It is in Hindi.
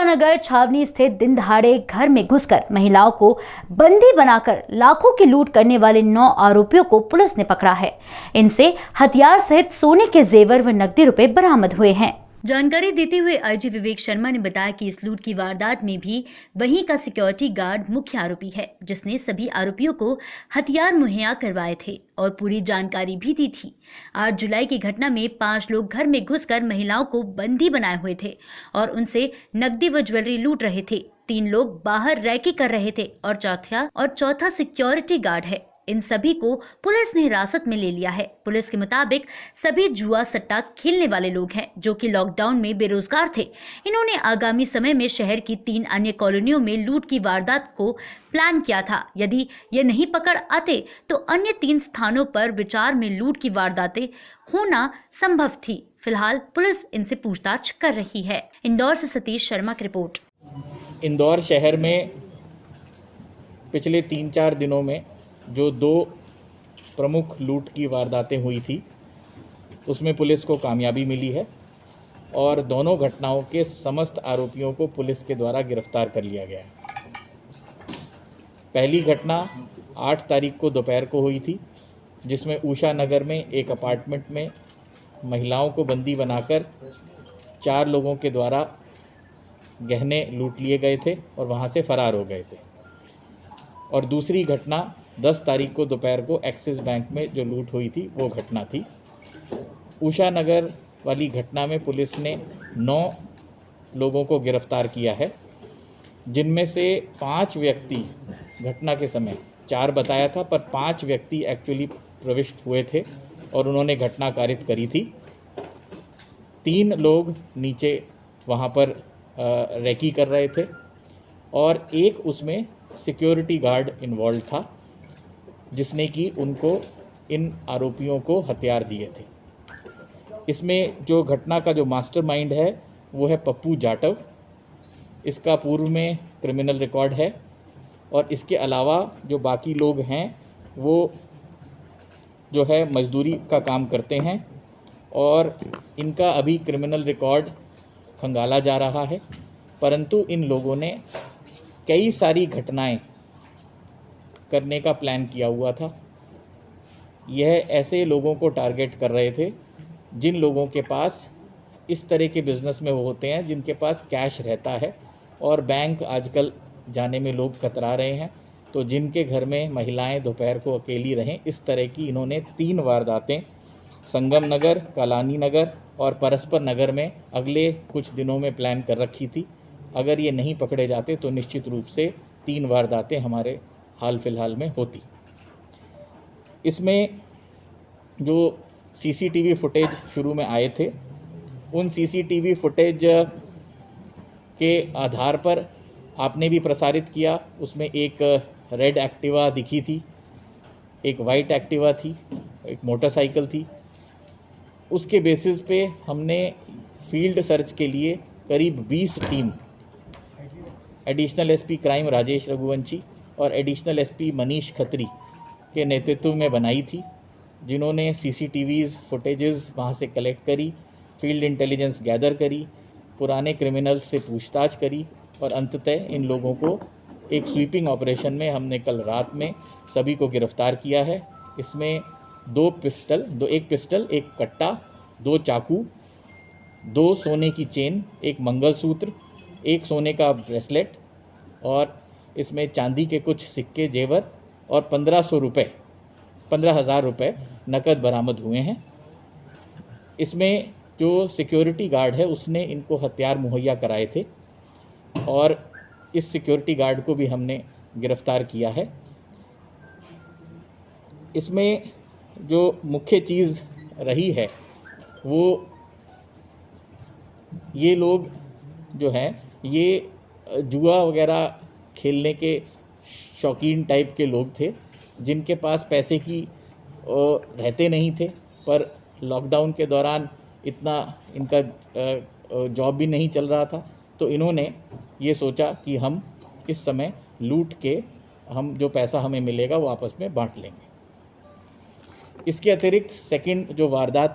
ऊषानगर छावनी स्थित दिन दहाड़े घर में घुसकर महिलाओं को बंदी बनाकर लाखों की लूट करने वाले 9 आरोपियों को पुलिस ने पकड़ा है। इनसे हथियार सहित सोने के जेवर व नकदी रुपए बरामद हुए हैं। जानकारी देते हुए आईजी विवेक शर्मा ने बताया कि इस लूट की वारदात में भी वहीं का सिक्योरिटी गार्ड मुख्य आरोपी है, जिसने सभी आरोपियों को हथियार मुहैया करवाए थे और पूरी जानकारी भी दी थी। 8 जुलाई की घटना में 5 लोग घर में घुसकर महिलाओं को बंदी बनाए हुए थे और उनसे नकदी व ज्वेलरी लूट रहे थे। 3 लोग बाहर रैकी कर रहे थे और चौथा सिक्योरिटी गार्ड है। इन सभी को पुलिस ने हिरासत में ले लिया है। पुलिस के मुताबिक सभी जुआ सट्टा खेलने वाले लोग हैं जो कि लॉकडाउन में बेरोजगार थे। इन्होंने आगामी समय में शहर की 3 अन्य कॉलोनियों में लूट की वारदात को प्लान किया था। यदि ये नहीं पकड़ आते तो अन्य 3 स्थानों पर विचार में लूट की वारदातें होना संभव थी। फिलहाल पुलिस इनसे पूछताछ कर रही है। इंदौर से सतीश शर्मा की रिपोर्ट। इंदौर शहर में पिछले 3-4 दिनों में जो 2 प्रमुख लूट की वारदातें हुई थी उसमें पुलिस को कामयाबी मिली है और दोनों घटनाओं के समस्त आरोपियों को पुलिस के द्वारा गिरफ्तार कर लिया गया है। पहली घटना 8 तारीख को दोपहर को हुई थी, जिसमें ऊषानगर में एक अपार्टमेंट में महिलाओं को बंदी बनाकर 4 लोगों के द्वारा गहने लूट लिए गए थे और वहां से फरार हो गए थे। और दूसरी घटना 10 तारीख को दोपहर को एक्सिस बैंक में जो लूट हुई थी वो घटना थी। ऊषानगर वाली घटना में पुलिस ने 9 लोगों को गिरफ्तार किया है, जिनमें से 5 व्यक्ति घटना के समय 4 बताया था, पर 5 व्यक्ति एक्चुअली प्रविष्ट हुए थे और उन्होंने घटना कारित करी थी। 3 लोग नीचे वहाँ पर रैकी कर रहे थे और एक उसमें सिक्योरिटी गार्ड इन्वॉल्व था, जिसने कि उनको इन आरोपियों को हथियार दिए थे। इसमें जो घटना का जो मास्टरमाइंड है वो है पप्पू जाटव। इसका पूर्व में क्रिमिनल रिकॉर्ड है और इसके अलावा जो बाकी लोग हैं वो जो है मजदूरी का काम करते हैं और इनका अभी क्रिमिनल रिकॉर्ड खंगाला जा रहा है। परंतु इन लोगों ने कई सारी घटनाएं करने का प्लान किया हुआ था। यह ऐसे लोगों को टारगेट कर रहे थे जिन लोगों के पास इस तरह के बिज़नेस में वो होते हैं जिनके पास कैश रहता है और बैंक आजकल जाने में लोग कतरा रहे हैं। तो जिनके घर में महिलाएं दोपहर को अकेली रहें, इस तरह की इन्होंने 3 वारदातें संगम नगर, कालानी नगर और परस्पर नगर में अगले कुछ दिनों में प्लान कर रखी थी। अगर ये नहीं पकड़े जाते तो निश्चित रूप से 3 वारदातें हमारे हाल फिलहाल में होती। इसमें जो सीसीटीवी फुटेज शुरू में आए थे, उन सीसीटीवी फुटेज के आधार पर आपने भी प्रसारित किया। उसमें एक रेड एक्टिवा दिखी थी, एक वाइट एक्टिवा थी, एक मोटरसाइकिल थी। उसके बेसिस पे हमने फील्ड सर्च के लिए करीब 20 team additional SP crime Rajesh Raghuvanshi और एडिशनल एसपी मनीष खत्री के नेतृत्व में बनाई थी, जिन्होंने सीसीटीवीज़ फुटेजेस वहाँ से कलेक्ट करी, फील्ड इंटेलिजेंस गैदर करी, पुराने क्रिमिनल्स से पूछताछ करी और अंततः इन लोगों को एक स्वीपिंग ऑपरेशन में हमने कल रात में सभी को गिरफ्तार किया है। इसमें एक पिस्टल, एक कट्टा, 2 चाकू, 2 सोने की चेन, एक मंगलसूत्र, एक सोने का ब्रेसलेट और इसमें चांदी के कुछ सिक्के जेवर और 15,000 रुपये नकद बरामद हुए हैं। इसमें जो सिक्योरिटी गार्ड है उसने इनको हथियार मुहैया कराए थे और इस सिक्योरिटी गार्ड को भी हमने गिरफ्तार किया है। इसमें जो मुख्य चीज़ रही है वो ये लोग जो हैं ये जुआ वगैरह खेलने के शौकीन टाइप के लोग थे, जिनके पास पैसे की रहते नहीं थे, पर लॉकडाउन के दौरान इतना इनका जॉब भी नहीं चल रहा था। तो इन्होंने ये सोचा कि हम इस समय लूट के हम जो पैसा हमें मिलेगा वो आपस में बांट लेंगे। इसके अतिरिक्त सेकंड जो वारदात